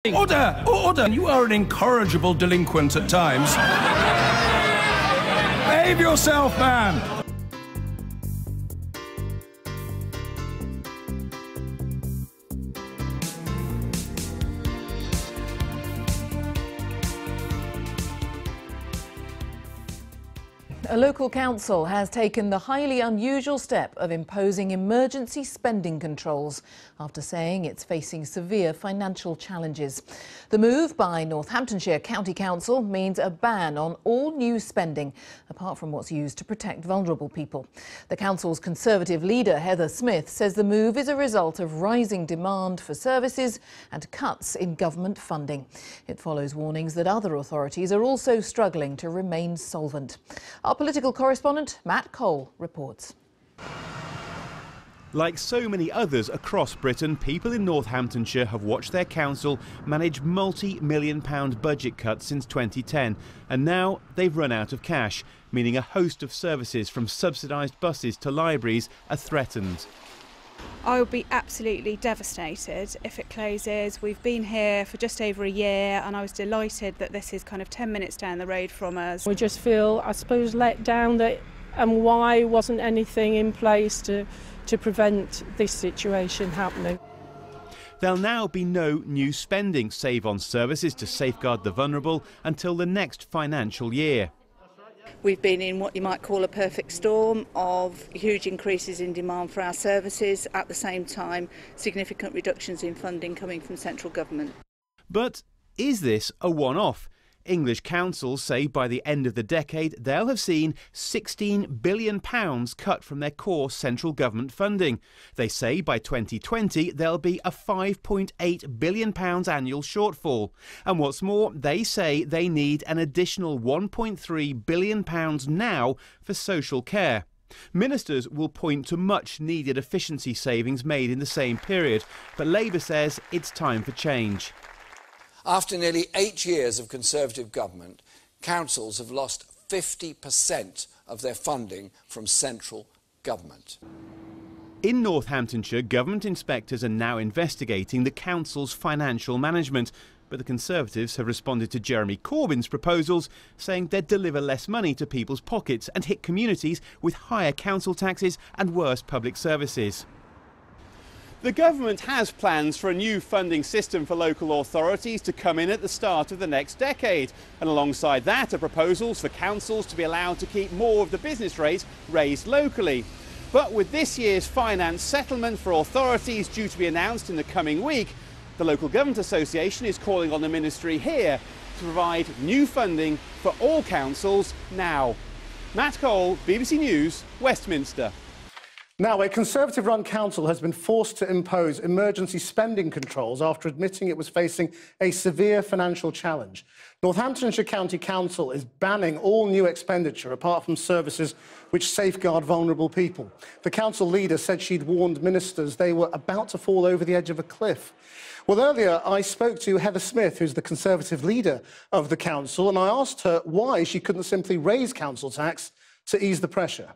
Order! Order! You are an incorrigible delinquent at times. Behave yourself, man! A local council has taken the highly unusual step of imposing emergency spending controls after saying it's facing severe financial challenges. The move by Northamptonshire County Council means a ban on all new spending, apart from what's used to protect vulnerable people. The council's Conservative leader, Heather Smith, says the move is a result of rising demand for services and cuts in government funding. It follows warnings that other authorities are also struggling to remain solvent. Our political correspondent Matt Cole reports. Like so many others across Britain, people in Northamptonshire have watched their council manage multi-million-pound budget cuts since 2010, and now they've run out of cash, meaning a host of services from subsidised buses to libraries are threatened. I would be absolutely devastated if it closes. We've been here for just over a year and I was delighted that this is kind of 10 minutes down the road from us. We just feel, I suppose, let down that and why wasn't anything in place to prevent this situation happening. There'll now be no new spending, save on services to safeguard the vulnerable, until the next financial year. We've been in what you might call a perfect storm of huge increases in demand for our services, at the same time significant reductions in funding coming from central government. But is this a one-off? English councils say by the end of the decade they'll have seen £16 billion cut from their core central government funding. They say by 2020 there'll be a £5.8 billion annual shortfall. And what's more, they say they need an additional £1.3 billion now for social care. Ministers will point to much needed efficiency savings made in the same period, but Labour says it's time for change. After nearly 8 years of Conservative government, councils have lost 50% of their funding from central government. In Northamptonshire, government inspectors are now investigating the council's financial management, but the Conservatives have responded to Jeremy Corbyn's proposals, saying they'd deliver less money to people's pockets and hit communities with higher council taxes and worse public services. The government has plans for a new funding system for local authorities to come in at the start of the next decade. And alongside that are proposals for councils to be allowed to keep more of the business rate raised locally. But with this year's finance settlement for authorities due to be announced in the coming week, the Local Government Association is calling on the ministry here to provide new funding for all councils now. Matt Cole, BBC News, Westminster. Now, a Conservative-run council has been forced to impose emergency spending controls after admitting it was facing a severe financial challenge. Northamptonshire County Council is banning all new expenditure apart from services which safeguard vulnerable people. The council leader said she'd warned ministers they were about to fall over the edge of a cliff. Well, earlier I spoke to Heather Smith, who's the Conservative leader of the council, and I asked her why she couldn't simply raise council tax to ease the pressure.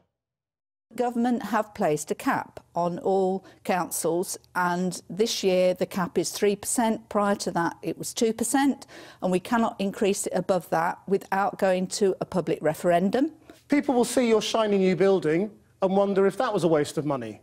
Government have placed a cap on all councils, and this year the cap is 3%. Prior to that it was 2%, and we cannot increase it above that without going to a public referendum. People will see your shiny new building and wonder if that was a waste of money.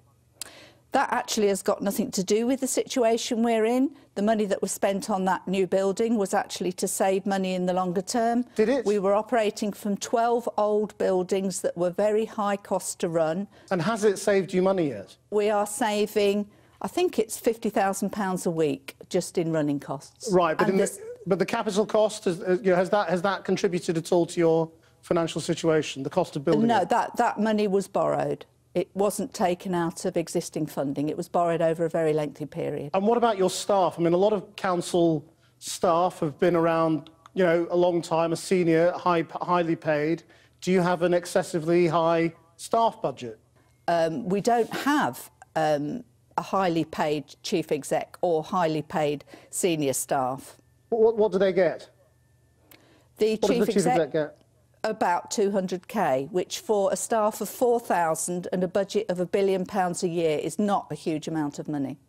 That actually has got nothing to do with the situation we're in. The money that was spent on that new building was actually to save money in the longer term. Did it? We were operating from 12 old buildings that were very high cost to run. And has it saved you money yet? We are saving, I think it's £50,000 a week just in running costs. Right, but the capital cost, has that contributed at all to your financial situation, the cost of building No, it? that money was borrowed. It wasn't taken out of existing funding. It was borrowed over a very lengthy period. And what about your staff? I mean, a lot of council staff have been around, you know, a long time, a senior, highly paid. Do you have an excessively high staff budget? We don't have a highly paid chief exec or highly paid senior staff. What do they get? The chief exec get? About 200k, which for a staff of 4,000 and a budget of £1 billion a year is not a huge amount of money.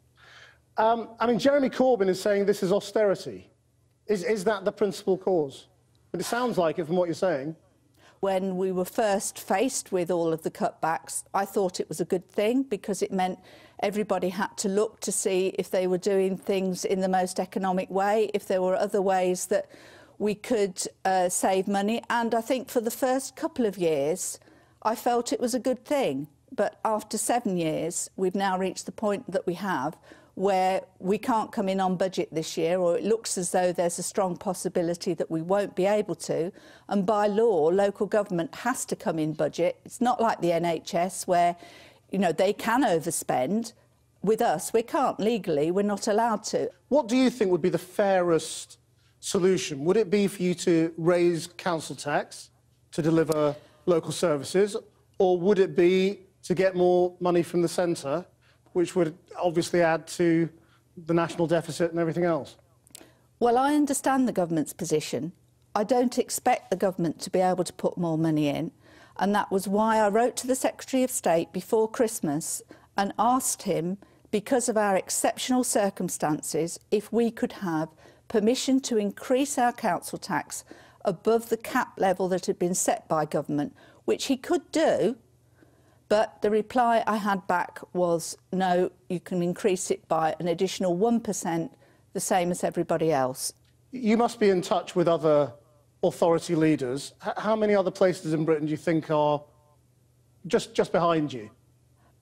I mean, Jeremy Corbyn is saying this is austerity. Is that the principal cause? But it sounds like it from what you're saying. When we were first faced with all of the cutbacks, I thought it was a good thing because it meant everybody had to look to see if they were doing things in the most economic way, if there were other ways that we could save money. And I think for the first couple of years, I felt it was a good thing. But after 7 years, we've now reached the point that we have where we can't come in on budget this year, or it looks as though there's a strong possibility that we won't be able to. And by law, local government has to come in budget. It's not like the NHS where, you know, they can overspend. With us, we can't legally, we're not allowed to. What do you think would be the fairest solution? Would it be for you to raise council tax to deliver local services, or would it be to get more money from the centre, which would obviously add to the national deficit and everything else? Well, I understand the government's position. I don't expect the government to be able to put more money in, and that was why I wrote to the Secretary of State before Christmas and asked him, because of our exceptional circumstances, if we could have permission to increase our council tax above the cap level that had been set by government, which he could do. But the reply I had back was, no, you can increase it by an additional 1%, the same as everybody else. You must be in touch with other authority leaders. How many other places in Britain do you think are just behind you?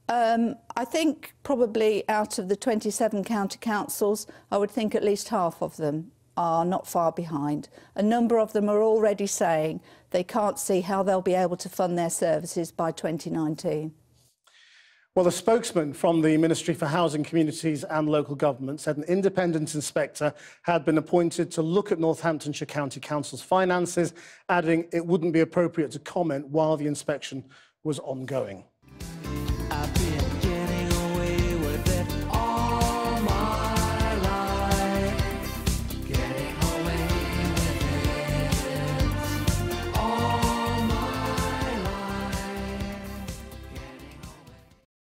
I think probably out of the 27 county councils, I would think at least half of them are not far behind. A number of them are already saying they can't see how they'll be able to fund their services by 2019. Well, the spokesman from the Ministry for Housing, Communities and Local Government said an independent inspector had been appointed to look at Northamptonshire County Council's finances, adding it wouldn't be appropriate to comment while the inspection was ongoing.